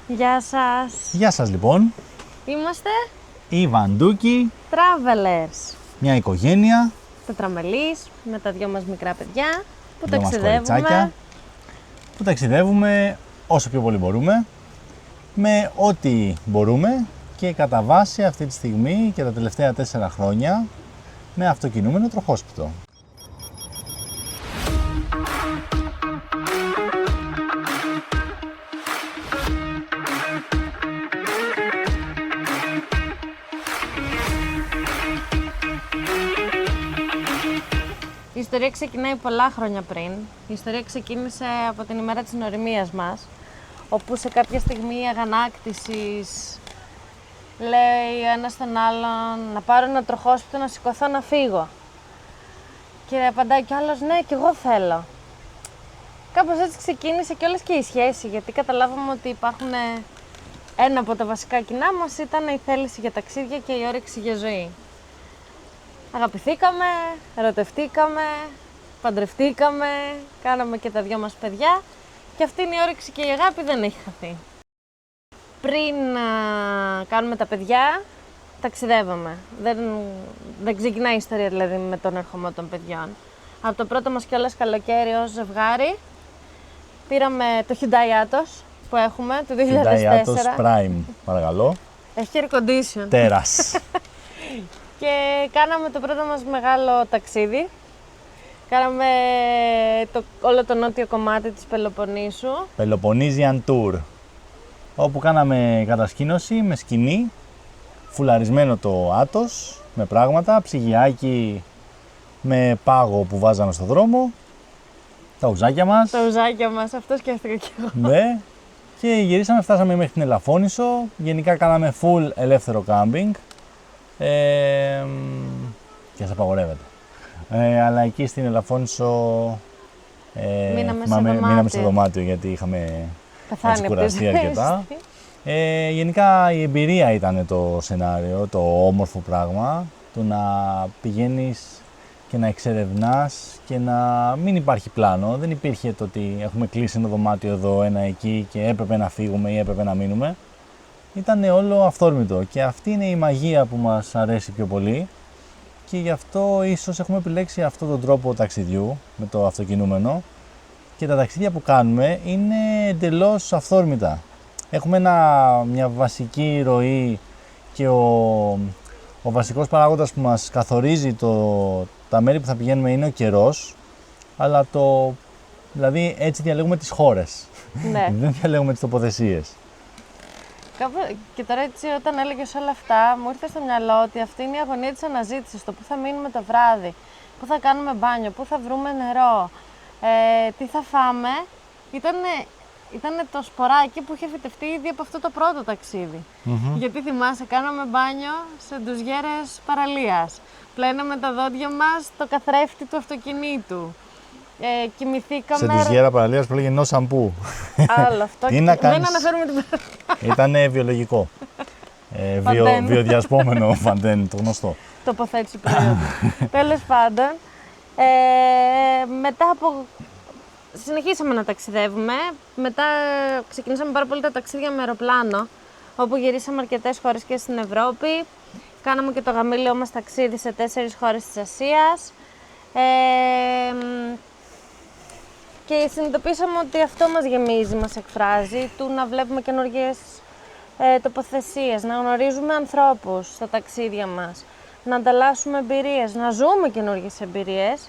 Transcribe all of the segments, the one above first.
Γεια σας. Γεια σας λοιπόν. Είμαστε Οι Βαντούκοι, Travelers. μια οικογένεια, Τετραμελής, με τα δυο μας μικρά παιδιά που δυο μας ταξιδεύουμε. κοριτσάκια, που ταξιδεύουμε όσο πιο πολύ μπορούμε, με ό,τι μπορούμε και κατά βάση αυτή τη στιγμή και τα τελευταία 4 χρόνια με αυτοκινούμενο τροχόσπιτο. Η ιστορία ξεκινάει πολλά χρόνια πριν. Η ιστορία ξεκίνησε από την ημέρα της γνωριμίας μας, όπου σε κάποια στιγμή αγανάκτησης λέει ένας τον άλλον να πάρω ένα τροχόσπιτο να σηκωθώ να φύγω. Και απαντάει κι άλλος, ναι, κι εγώ θέλω. Κάπως έτσι ξεκίνησε κιόλας και η σχέση, γιατί καταλάβαμε ότι υπάρχουν ένα από τα βασικά κοινά μας ήταν η θέληση για ταξίδια και η όρεξη για ζωή. Αγαπηθήκαμε, ερωτευτήκαμε, παντρευτήκαμε, κάναμε και τα δυο μας παιδιά και αυτή είναι η όρεξη και η αγάπη δεν έχει χαθεί. Πριν κάνουμε τα παιδιά, ταξιδεύαμε. Δεν ξεκινάει η ιστορία δηλαδή με τον ερχομό των παιδιών. Από το πρώτο μας κιόλας καλοκαίρι ως ζευγάρι πήραμε το Hyundai Atos που έχουμε του 2004. Hyundai Atos Prime, παρακαλώ. Έχει air condition. Τέρας. Και κάναμε το πρώτο μας μεγάλο ταξίδι. Κάναμε όλο το νότιο κομμάτι της Πελοποννήσου. Peloponnesian Tour, όπου κάναμε κατασκήνωση με σκηνή, φουλαρισμένο το Atos, με πράγματα, ψυγιάκι με πάγο που βάζαμε στο δρόμο, τα ουζάκια μας. Τα ουζάκια μας, αυτό σκέφτηκα κι εγώ. Ναι, και γυρίσαμε, φτάσαμε μέχρι την Ελαφώνησο, γενικά κάναμε full ελεύθερο κάμπινγκ. Και σας απαγορεύεται. Αλλά εκεί στην Ελαφώνησο μείναμε σε δωμάτιο γιατί είχαμε κουραστεί αρκετά. Γενικά η εμπειρία ήταν το σενάριο, το όμορφο πράγμα, το να πηγαίνεις και να εξερευνάς και να μην υπάρχει πλάνο. Δεν υπήρχε το ότι έχουμε κλείσει ένα δωμάτιο εδώ, ένα εκεί και έπρεπε να φύγουμε ή έπρεπε να μείνουμε. Ήταν όλο αυθόρμητο και αυτή είναι η μαγεία που μας αρέσει πιο πολύ και γι' αυτό ίσως έχουμε επιλέξει αυτόν τον τρόπο ταξιδιού με το αυτοκινούμενο και τα ταξίδια που κάνουμε είναι εντελώς αυθόρμητα. Έχουμε μια βασική ροή και ο βασικός παράγοντας που μας καθορίζει τα μέρη που θα πηγαίνουμε είναι ο καιρός, αλλά δηλαδή έτσι διαλέγουμε τις χώρες, Ναι. δεν διαλέγουμε τις τοποθεσίες. Και τώρα έτσι όταν έλεγες όλα αυτά, μου ήρθε στο μυαλό ότι αυτή είναι η αγωνία της αναζήτησης, το πού θα μείνουμε το βράδυ, πού θα κάνουμε μπάνιο, πού θα βρούμε νερό, τι θα φάμε. Ήταν το σποράκι που είχε φυτευτεί ήδη από αυτό το πρώτο ταξίδι. Γιατί θυμάσαι, κάναμε μπάνιο σε ντουζιέρες παραλίας, πλέναμε τα δόντια μας στο καθρέφτη του αυτοκινήτου. Κοιμηθήκαμε. Σε ντουζιέρα παραλίας που λέγε no shampoo. Άλλο αυτό. Τι να κάνεις. Δεν αναφέρουμε την Ήτανε βιολογικό. Βιοδιασπόμενο φαντέν, το γνωστό. Τοποθέτηση προϊόντων. Τέλος πάντων, μετά από... συνεχίσαμε να ταξιδεύουμε. Μετά ξεκινήσαμε πάρα πολύ τα ταξίδια με αεροπλάνο, όπου γυρίσαμε αρκετές χώρες και στην Ευρώπη. Κάναμε και το γαμήλιο μας ταξίδι σε 4 χώρες της Ασίας. Και συνειδητοποίησαμε ότι αυτό μας γεμίζει, μας εκφράζει, του να βλέπουμε καινούργιες τοποθεσίες, να γνωρίζουμε ανθρώπους στα ταξίδια μας, να ανταλλάσσουμε εμπειρίες, να ζούμε καινούργιες εμπειρίες.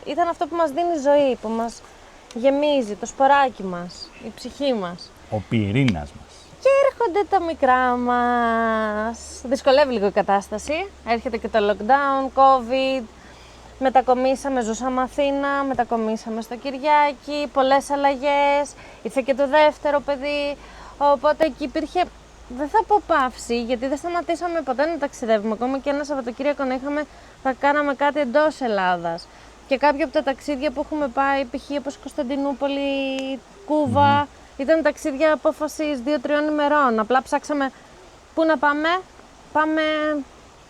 Ήταν αυτό που μας δίνει ζωή, που μας γεμίζει, το σποράκι μας, η ψυχή μας. Ο πυρήνας μας. Και έρχονται τα μικρά μας. Δυσκολεύει λίγο η κατάσταση. Έρχεται και το lockdown, COVID. Μετακομίσαμε, ζούσαμε Αθήνα, μετακομίσαμε στο Κυριάκι, πολλές αλλαγές, ήρθε και το δεύτερο παιδί, οπότε εκεί υπήρχε, δεν θα πω παύση, γιατί δεν σταματήσαμε ποτέ να ταξιδεύουμε, ακόμα και ένα Σαββατοκύριακο να θα κάναμε κάτι εντός Ελλάδας. Και κάποια από τα ταξίδια που έχουμε πάει, π.χ. όπως Κωνσταντινούπολη, Κούβα, ήταν ταξίδια απόφασης 2-3 ημερών, απλά ψάξαμε πού να πάμε, πάμε...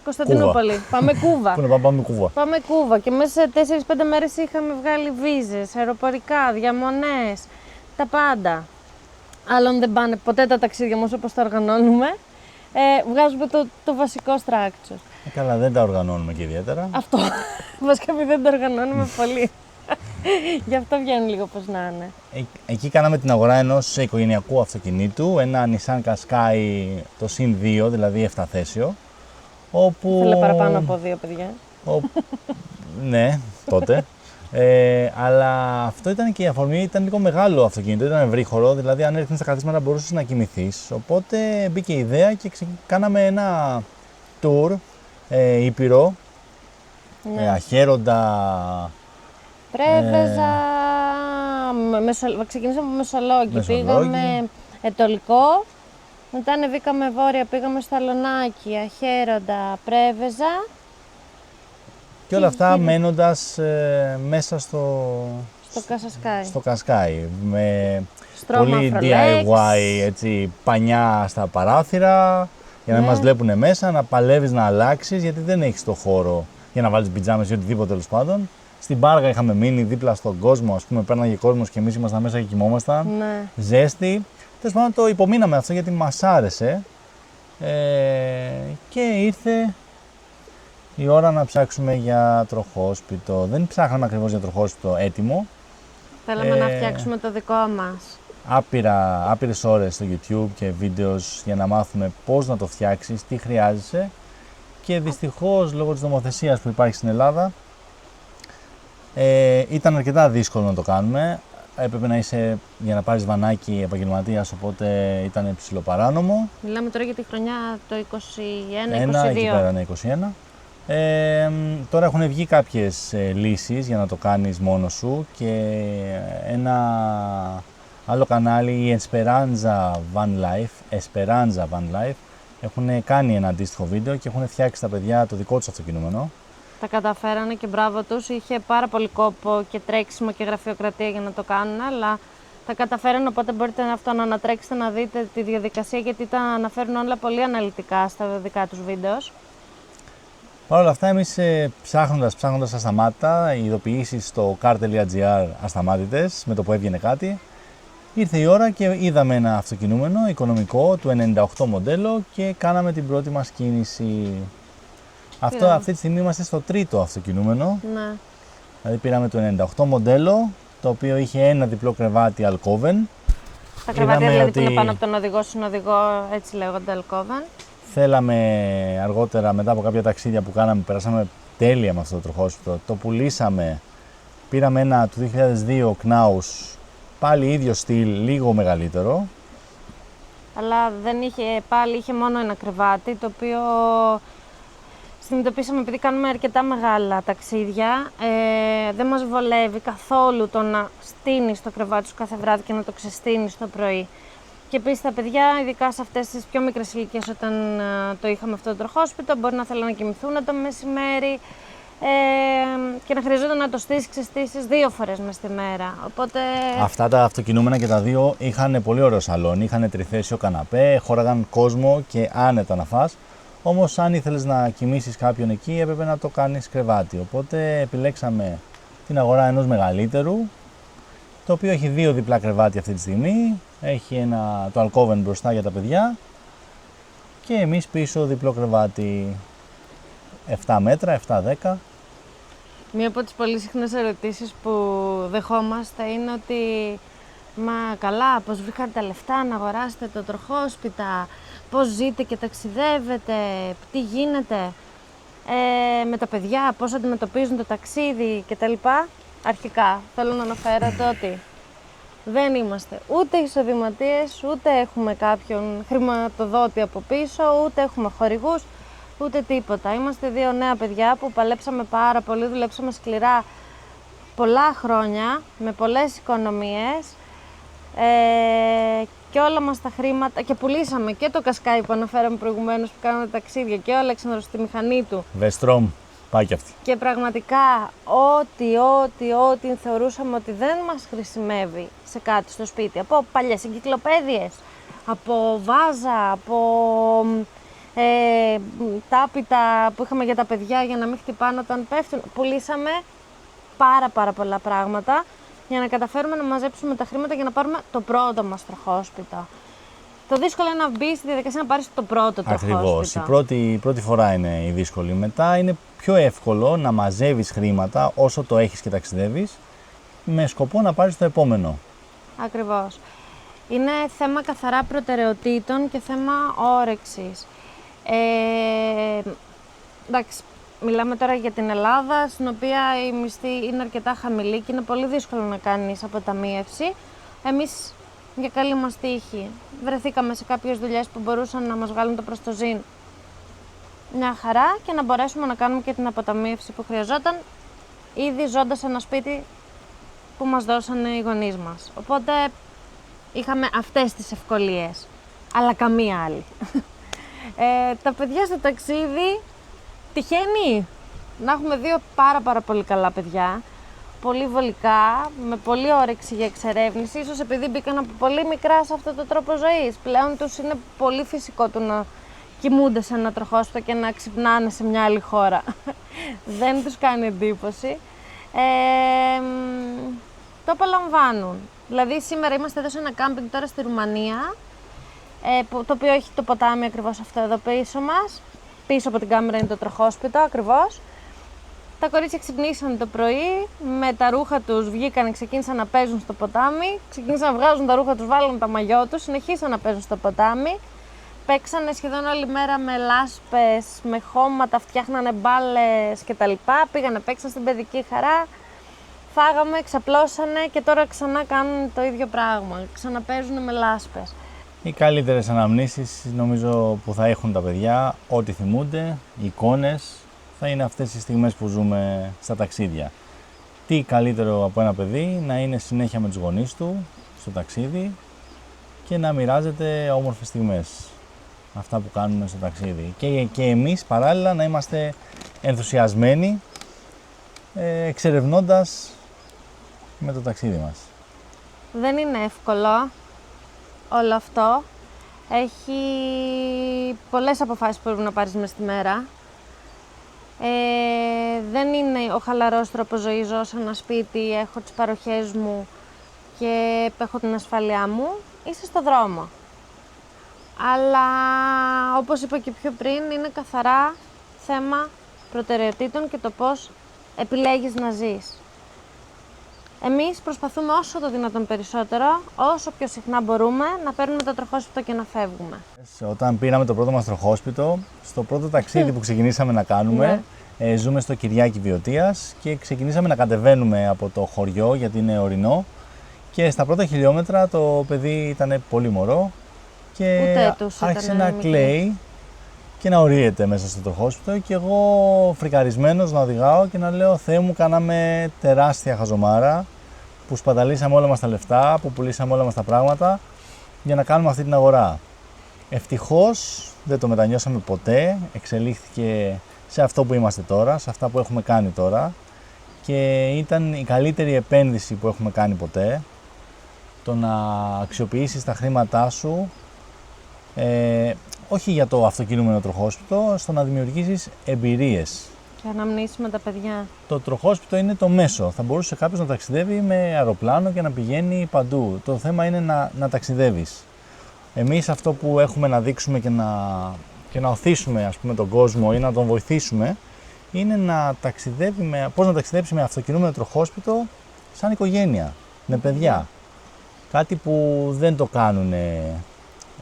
Κωνσταντινούπολη. Πάμε Κούβα. Πού να πάμε Κούβα. Πάμε Κούβα και μέσα σε 4-5 μέρες είχαμε βγάλει βίζες, αεροπορικά, διαμονές, τα πάντα. άλλων δεν πάνε ποτέ τα ταξίδια μας όπως τα οργανώνουμε. Βγάζουμε το βασικό structure. Καλά, δεν τα οργανώνουμε και ιδιαίτερα. Αυτό. Βασικά δεν τα οργανώνουμε πολύ. Γι' αυτό βγαίνουν λίγο πώς να είναι. Εκεί κάναμε την αγορά ενός οικογενειακού αυτοκινήτου, ένα Nissan Qashqai το συν 2, δηλαδή 7 θέσιο. Όπου... Θέλε παραπάνω από 2 παιδιά. Ναι, τότε. Αλλά αυτό ήταν και η αφορμή, ήταν λίγο μεγάλο αυτοκίνητο, ήταν ευρύχωρο, δηλαδή αν έρθεις στα καθίσματα μπορούσες να κοιμηθείς. Οπότε μπήκε η ιδέα και κάναμε ένα tour ήπειρο, Ναι. Αχέροντα, Πρέβεζα, ξεκινήσαμε από Μεσολόγγι, πήγαμε Ετωλικό, μετά ανεβήκαμε βόρεια, πήγαμε στο Αλωνάκι, Αχέροντα, Πρέβεζα. και όλα αυτά μένοντας μέσα στο Κασασκάι. στο Qashqai, με Στρώμα πολύ Afrolex. DIY, έτσι, πανιά στα παράθυρα, για να Ναι. μας βλέπουν μέσα, να παλεύεις να αλλάξεις, γιατί δεν έχεις το χώρο για να βάλεις πιτζάμες ή οτιδήποτε τέλος πάντων. Στην Πάργα είχαμε μείνει δίπλα στον κόσμο, ας πούμε, πέρναγε κόσμος και εμείς ήμασταν μέσα και κοιμόμασταν. Ναι. Ζέστη. Τέλος πάντων το υπομείναμε αυτό γιατί μας άρεσε και ήρθε η ώρα να ψάξουμε για τροχόσπιτο. Δεν ψάχναμε ακριβώς για τροχόσπιτο έτοιμο. Θέλαμε να φτιάξουμε το δικό μας. Άπειρες ώρες στο YouTube και βίντεο για να μάθουμε πώς να το φτιάξεις, τι χρειάζεσαι, και δυστυχώς λόγω της νομοθεσίας που υπάρχει στην Ελλάδα ήταν αρκετά δύσκολο να το κάνουμε. Έπρεπε να είσαι, για να πάρεις βανάκι, επαγγελματίας, οπότε ήταν ψιλοπαράνομο. Μιλάμε τώρα για τη χρονιά το 21, εκεί 21-22. πέρα, ναι, 21. Τώρα έχουν βγει κάποιες λύσεις για να το κάνεις μόνος σου, και ένα άλλο κανάλι, η Esperanza Van Life, έχουν κάνει ένα αντίστοιχο βίντεο και έχουν φτιάξει τα παιδιά το δικό τους αυτοκινούμενο. Τα καταφέρανε και μπράβο τους. Είχε πάρα πολύ κόπο και τρέξιμο και γραφειοκρατία για να το κάνουν, αλλά τα καταφέρανε, οπότε μπορείτε αυτό να ανατρέξετε να δείτε τη διαδικασία, γιατί τα αναφέρουν όλα πολύ αναλυτικά στα δικά τους βίντεο. Παρ' όλα αυτά, εμείς ψάχνοντας ασταμάτητα, οι ειδοποιήσεις στο car.gr ασταμάτητες, με το που έβγαινε κάτι, ήρθε η ώρα και είδαμε ένα αυτοκινούμενο οικονομικό του 98 μοντέλο και κάναμε την πρώτη μας κίνηση. Αυτή τη στιγμή είμαστε στο τρίτο αυτοκινούμενο. Ναι. Δηλαδή πήραμε το 98 μοντέλο, το οποίο είχε ένα διπλό κρεβάτι Alcoven. Τα κρεβάτια δηλαδή που είναι ότι πάνω από τον οδηγό στον οδηγό, έτσι λέγονται Alcoven. θέλαμε αργότερα, μετά από κάποια ταξίδια που κάναμε, περάσαμε τέλεια με αυτό το τροχόσπιτο. Το πουλήσαμε, πήραμε ένα του 2002 Knaus, πάλι ίδιο στυλ, λίγο μεγαλύτερο. Αλλά δεν είχε, πάλι είχε μόνο ένα κρεβάτι, το οποίο συνειδητοποίησαμε, επειδή κάνουμε αρκετά μεγάλα ταξίδια, δεν μας βολεύει καθόλου το να στείνεις το κρεβάτι σου κάθε βράδυ και να το ξεστείνεις το πρωί. Και επίσης τα παιδιά, ειδικά σε αυτές τις πιο μικρές ηλικίες, όταν το είχαμε αυτό το τροχόσπιτο, μπορεί να θέλουν να κοιμηθούν το μεσημέρι και να χρειαζόταν να το στήσεις, ξεστήσεις 2 φορές μες τη μέρα. Οπότε... Αυτά τα αυτοκινούμενα και τα δύο είχαν πολύ ωραίο σαλόνι, είχαν τριθέσιο καναπέ, χώραγαν κόσμο και άνετα να φας. Όμως αν ήθελες να κοιμήσεις κάποιον εκεί, έπρεπε να το κάνεις κρεβάτι. Οπότε επιλέξαμε την αγορά ενός μεγαλύτερου, το οποίο έχει 2 διπλά κρεβάτια αυτή τη στιγμή. Έχει το Alcoven μπροστά για τα παιδιά και εμείς πίσω διπλό κρεβάτι 7 μέτρα, 7-10. Μία από τις πολύ συχνές ερωτήσεις που δεχόμαστε είναι ότι «Μα καλά, πώς βρήκατε τα λεφτά να αγοράσετε το τροχόσπιτα, πώς ζείτε και ταξιδεύετε, τι γίνεται με τα παιδιά, πώς αντιμετωπίζουν το ταξίδι κτλ». Αρχικά θέλω να αναφέρω το ότι δεν είμαστε ούτε εισοδηματίες, ούτε έχουμε κάποιον χρηματοδότη από πίσω, ούτε έχουμε χορηγούς, ούτε τίποτα. Είμαστε 2 νέα παιδιά που παλέψαμε πάρα πολύ, δουλέψαμε σκληρά πολλά χρόνια, με πολλές οικονομίες και όλα μας τα χρήματα, και πουλήσαμε και το Qashqai που αναφέραμε προηγουμένως, που κάναμε ταξίδια, και ο Αλέξανδρος στη μηχανή του. Vestrom, πάει και αυτή. Και πραγματικά ό,τι θεωρούσαμε ότι δεν μας χρησιμεύει σε κάτι στο σπίτι, από παλιές εγκυκλοπαίδειες, από βάζα, από τάπητα που είχαμε για τα παιδιά για να μην χτυπάνε όταν πέφτουν. Πουλήσαμε πάρα πολλά πράγματα για να καταφέρουμε να μαζέψουμε τα χρήματα για να πάρουμε το πρώτο μας τροχόσπιτο. Το δύσκολο είναι να μπει στη διαδικασία να πάρεις το πρώτο τροχόσπιτο. Ακριβώς. Η πρώτη φορά είναι η δύσκολη. Μετά είναι πιο εύκολο να μαζεύεις χρήματα όσο το έχεις και ταξιδεύεις, με σκοπό να πάρεις το επόμενο. Ακριβώς. Είναι θέμα καθαρά προτεραιοτήτων και θέμα όρεξης. Εντάξει, μιλάμε τώρα για την Ελλάδα, στην οποία η μισθή είναι αρκετά χαμηλή και είναι πολύ δύσκολο να κάνεις αποταμίευση. Εμείς, για καλή μας τύχη, βρεθήκαμε σε κάποιες δουλειές που μπορούσαν να μας βγάλουν το προστοζήν μια χαρά και να μπορέσουμε να κάνουμε και την αποταμίευση που χρειαζόταν, ήδη ζώντας σε ένα σπίτι που μας δώσανε οι γονείς μας. Οπότε είχαμε αυτές τις ευκολίες, αλλά καμία άλλη. Τα παιδιά στο ταξίδι τυχαίνει να έχουμε δύο πάρα πολύ καλά παιδιά, πολύ βολικά, με πολύ όρεξη για εξερεύνηση, ίσως επειδή μπήκαν από πολύ μικρά σε αυτό το τρόπο ζωής. Πλέον τους είναι πολύ φυσικό του να κοιμούνται σε ένα τροχόσπιτο και να ξυπνάνε σε μια άλλη χώρα. Δεν τους κάνει εντύπωση. Το απολαμβάνουν. Δηλαδή σήμερα είμαστε εδώ σε ένα κάμπινγκ τώρα στη Ρουμανία, το οποίο έχει το ποτάμι ακριβώς αυτό εδώ πίσω μας. Πίσω από την κάμερα είναι το τροχόσπιτο ακριβώς. Τα κορίτσια ξυπνήσαν το πρωί, με τα ρούχα τους βγήκαν, ξεκίνησαν να παίζουν στο ποτάμι, ξεκίνησαν να βγάζουν τα ρούχα τους, βάλουν τα μαγιό τους, συνεχίσαν να παίζουν στο ποτάμι. Παίξανε σχεδόν όλη μέρα με λάσπες, με χώματα, φτιάχνανε μπάλες κτλ. Πήγανε, παίξαν στην παιδική χαρά, φάγαμε, ξαπλώσανε και τώρα ξανά κάνουν το ίδιο πράγμα. Ξαναπαίζουν με λάσπες. Οι καλύτερες αναμνήσεις νομίζω που θα έχουν τα παιδιά, ό,τι θυμούνται, εικόνες, θα είναι αυτές οι στιγμές που ζούμε στα ταξίδια. Τι καλύτερο από ένα παιδί να είναι συνέχεια με τους γονείς του στο ταξίδι και να μοιράζεται όμορφες στιγμές. Αυτά που κάνουμε στο ταξίδι. Και εμείς παράλληλα να είμαστε ενθουσιασμένοι εξερευνώντας με το ταξίδι μας. Δεν είναι εύκολο όλο αυτό. Έχει πολλές αποφάσεις που πρέπει να πάρεις μες στη μέρα. Δεν είναι ο χαλαρός τρόπος ζωής, ζω σε ένα σπίτι, έχω τις παροχές μου και έχω την ασφάλειά μου. Είσαι στο δρόμο. Αλλά όπως είπα και πιο πριν, είναι καθαρά θέμα προτεραιοτήτων και το πώς επιλέγεις να ζεις. Εμείς προσπαθούμε όσο το δυνατόν περισσότερο, όσο πιο συχνά μπορούμε, να παίρνουμε το τροχόσπιτο και να φεύγουμε. Όταν πήραμε το πρώτο μας τροχόσπιτο, στο πρώτο ταξίδι που ξεκινήσαμε να κάνουμε, ζούμε στο Κυριάκι Βιωτίας και ξεκινήσαμε να κατεβαίνουμε από το χωριό γιατί είναι ορεινό και στα πρώτα χιλιόμετρα το παιδί ήταν πολύ μωρό και άρχισε να κλαίει και να ορίεται μέσα στο τροχόσπιτο και εγώ φρικαρισμένος να οδηγάω και να λέω «Θεέ μου, κάναμε τεράστια χαζομάρα που σπαταλήσαμε όλα μας τα λεφτά, που πουλήσαμε όλα μας τα πράγματα για να κάνουμε αυτή την αγορά». Ευτυχώς δεν το μετανιώσαμε ποτέ, εξελίχθηκε σε αυτό που είμαστε τώρα, σε αυτά που έχουμε κάνει τώρα και ήταν η καλύτερη επένδυση που έχουμε κάνει ποτέ, το να αξιοποιήσεις τα χρήματά σου όχι για το αυτοκινούμενο τροχόσπιτο, στο να δημιουργήσεις εμπειρίες. Και αναμνήσεις με τα παιδιά. Το τροχόσπιτο είναι το μέσο. Θα μπορούσε κάποιος να ταξιδεύει με αεροπλάνο και να πηγαίνει παντού. Το θέμα είναι να ταξιδεύεις. Εμείς αυτό που έχουμε να δείξουμε και να οθήσουμε ας πούμε, τον κόσμο ή να τον βοηθήσουμε είναι να ταξιδεύει πώς να ταξιδέψει με αυτοκινούμενο τροχόσπιτο σαν οικογένεια, με παιδιά. Κάτι που δεν το κάνουν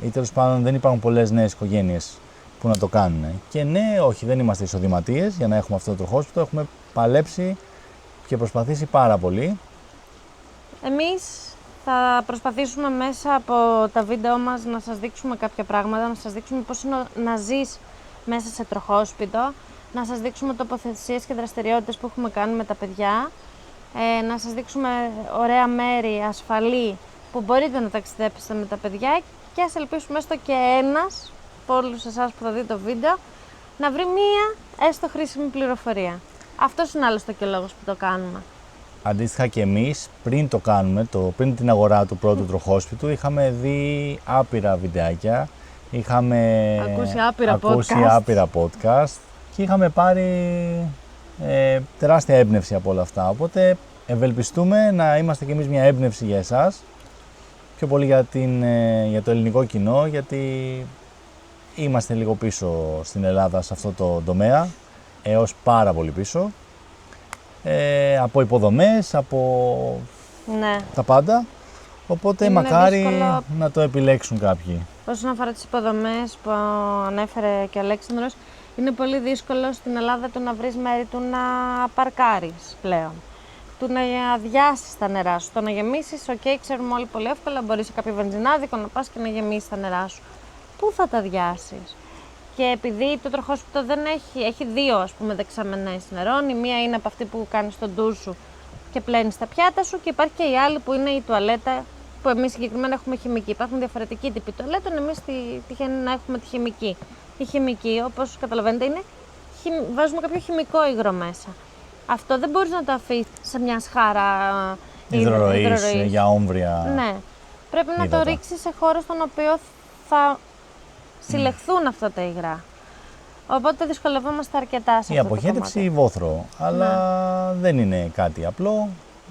ή τέλος πάντων δεν υπάρχουν πολλές νέες οικογένειες που να το κάνουν. Και ναι, όχι, δεν είμαστε εισοδηματίες για να έχουμε αυτό το τροχόσπιτο. Έχουμε παλέψει και προσπαθήσει πάρα πολύ. Εμείς θα προσπαθήσουμε μέσα από τα βίντεο μας να σας δείξουμε κάποια πράγματα, να σας δείξουμε πώς είναι να ζεις μέσα σε τροχόσπιτο, να σας δείξουμε τοποθεσίες και δραστηριότητες που έχουμε κάνει με τα παιδιά, να σας δείξουμε ωραία μέρη, ασφαλή, που μπορείτε να ταξιδέψετε με τα παιδιά και ας ελπίσουμε έστω και ένας από όλους εσάς που θα δείτε το βίντεο να βρει μία έστω χρήσιμη πληροφορία. Αυτός είναι άλλωστε και ο λόγος που το κάνουμε. Αντίστοιχα και εμείς πριν το κάνουμε, πριν την αγορά του πρώτου τροχόσπιτου, είχαμε δει άπειρα βιντεάκια, είχαμε ακούσει άπειρα podcast και είχαμε πάρει τεράστια έμπνευση από όλα αυτά. Οπότε ευελπιστούμε να είμαστε κι εμείς μια έμπνευση για εσάς, πιο πολύ για το ελληνικό κοινό, γιατί είμαστε λίγο πίσω στην Ελλάδα σε αυτό το τομέα, έως πάρα πολύ πίσω, από υποδομές, από τα πάντα, οπότε είναι μακάρι δύσκολο να το επιλέξουν κάποιοι. Όσον αφορά τις υποδομές που ανέφερε και ο Αλέξανδρος, είναι πολύ δύσκολο στην Ελλάδα του να βρεις μέρη του να παρκάρεις πλέον. Του να αδειάσεις τα νερά σου. Το να γεμίσεις, ξέρουμε όλοι πολύ εύκολα, μπορείς σε κάποιο βενζινάδικο να πας και να γεμίσεις τα νερά σου. Πού θα τα αδειάσεις? Και επειδή το τροχόσπιτο δεν έχει δύο δεξαμενές νερών, η μία είναι από αυτή που κάνεις τον ντους σου και πλένεις τα πιάτα σου, και υπάρχει και η άλλη που είναι η τουαλέτα, που εμείς συγκεκριμένα έχουμε χημική. Υπάρχουν διαφορετικοί τύποι τουαλέτων, εμείς τυχαίνει να έχουμε τη χημική. Η χημική, όπως καταλαβαίνετε, βάζουμε κάποιο χημικό υγρό μέσα. Αυτό δεν μπορείς να το αφήσεις σε μια σχάρα υδροροής για όμβρια. Ναι. Πρέπει να το ρίξεις σε χώρο στον οποίο θα συλλεχθούν αυτά τα υγρά. Οπότε δυσκολευόμαστε αρκετά σε αυτό το κομμάτι. Η αποχέτευση βόθρο, αλλά δεν είναι κάτι απλό,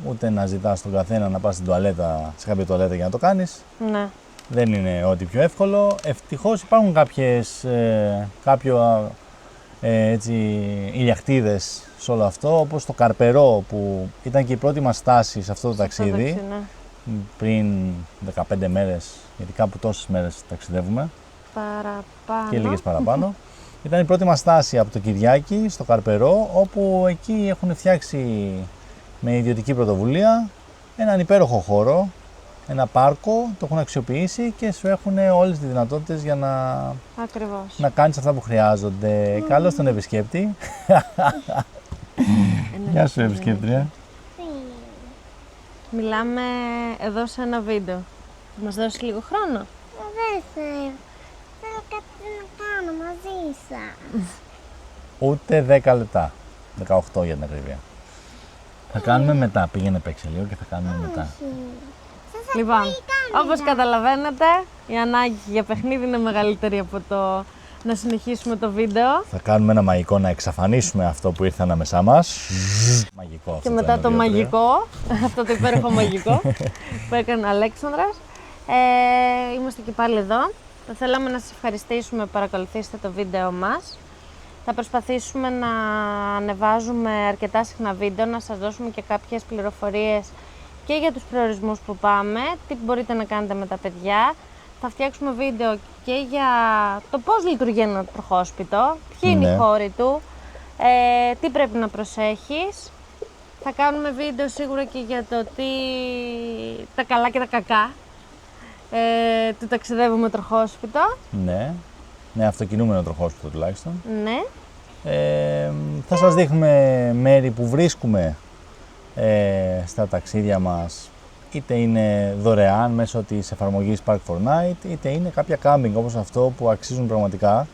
ούτε να ζητάς τον καθένα να πας στην τουαλέτα, σε κάποια τουαλέτα για να το κάνεις. Ναι. Δεν είναι ό,τι πιο εύκολο. Ευτυχώς υπάρχουν κάποιο ηλιακτίδες σε όλο αυτό, όπως το Καρπερό, που ήταν και η πρώτη μας στάση σε αυτό το ταξίδι, πριν 15 μέρες, γιατί κάπου τόσες μέρες ταξιδεύουμε. Παραπάνω. Και λίγες παραπάνω. Ήταν η πρώτη μας στάση από το Κυριάκι, στο Καρπερό, όπου εκεί έχουν φτιάξει με ιδιωτική πρωτοβουλία έναν υπέροχο χώρο, ένα πάρκο, το έχουν αξιοποιήσει και σου έχουν όλες τις δυνατότητες για να κάνεις αυτά που χρειάζονται. Καλώς τον επισκέπτη. Γεια σου, επισκέπτρια. Μιλάμε εδώ σε ένα βίντεο. Θα μας δώσεις λίγο χρόνο? Δεν θέλω κάτι να κάνω μαζί σας. Ούτε 10 λεπτά. 18 για την ακρίβεια. Θα κάνουμε μετά. Πήγαινε παίξε λίγο και θα κάνουμε μετά. Λοιπόν, όπως καταλαβαίνετε, η ανάγκη για παιχνίδι είναι μεγαλύτερη από το να συνεχίσουμε το βίντεο. Θα κάνουμε ένα μαγικό να εξαφανίσουμε αυτό που ήρθε ανάμεσά μας. Μαγικό αυτό. Και μετά το μαγικό, αυτό το υπέροχο μαγικό που έκανε ο Αλέξανδρας. Είμαστε και πάλι εδώ. Θα θέλαμε να σας ευχαριστήσουμε που παρακολουθήσετε το βίντεο μας. Θα προσπαθήσουμε να ανεβάζουμε αρκετά συχνά βίντεο, να σας δώσουμε και κάποιες πληροφορίες και για τους προορισμούς που πάμε, τι μπορείτε να κάνετε με τα παιδιά. Θα φτιάξουμε βίντεο και για το πώς λειτουργεί ένα τροχόσπιτο, ποιοι είναι οι χώροι του, τι πρέπει να προσέχεις. Θα κάνουμε βίντεο σίγουρα και για το τα καλά και τα κακά του ταξιδεύου με τροχόσπιτο. Ναι, με αυτοκινούμενο τροχόσπιτο τουλάχιστον. Ναι. Θα σας δείχνουμε μέρη που βρίσκουμε στα ταξίδια μας, είτε είναι δωρεάν μέσω της εφαρμογής Park for Night, είτε είναι κάποια κάμπινγκ όπως αυτό που αξίζουν πραγματικά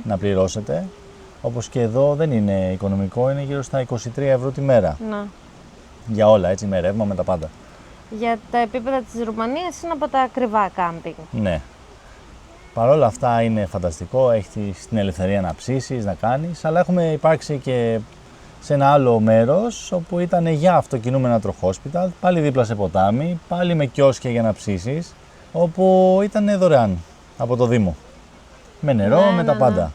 να πληρώσετε. Όπως και εδώ δεν είναι οικονομικό, είναι γύρω στα 23 ευρώ τη μέρα. Να. Για όλα, έτσι, με ρεύμα, με τα πάντα. Για τα επίπεδα της Ρουμανίας είναι από τα ακριβά κάμπινγκ. Ναι. Παρ' όλα αυτά είναι φανταστικό, έχεις την ελευθερία να ψήσεις, να κάνεις, αλλά έχουμε υπάρξει και σε ένα άλλο μέρος όπου ήταν για αυτοκινούμενα τροχόσπιτα, πάλι δίπλα σε ποτάμι, πάλι με κιόσκια για να ψήσεις, όπου ήταν δωρεάν από το Δήμο. Με νερό, με τα πάντα.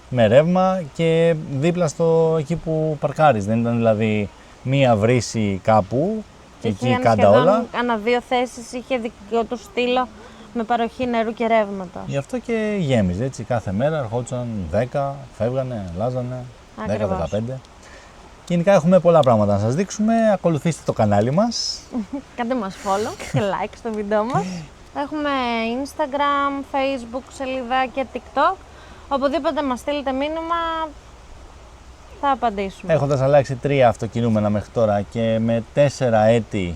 Με ρεύμα και δίπλα εκεί που παρκάρεις. Δεν ήταν δηλαδή μία βρύση κάπου και εκεί κάντα όλα. Ανά δύο θέσεις είχε δικό του στήλο με παροχή νερού και ρεύματος. Γι' αυτό και γέμιζε έτσι κάθε μέρα, ερχόντουσαν 10, φεύγανε, αλλάζανε, 10-15. Γενικά έχουμε πολλά πράγματα να σας δείξουμε, ακολουθήστε το κανάλι μας. Κάντε μας follow και like στο βίντεο μας. Έχουμε Instagram, Facebook, σελίδα και TikTok. Οπουδήποτε μας στείλετε μήνυμα θα απαντήσουμε. Έχοντας αλλάξει 3 αυτοκινούμενα μέχρι τώρα και με 4 έτη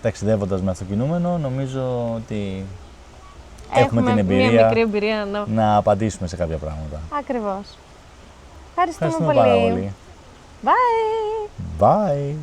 ταξιδεύοντας με αυτοκινούμενο, νομίζω ότι έχουμε την εμπειρία, μια μικρή εμπειρία να απαντήσουμε σε κάποια πράγματα. Ακριβώς. Ευχαριστούμε πάρα πολύ. πολύ. Bye! Bye!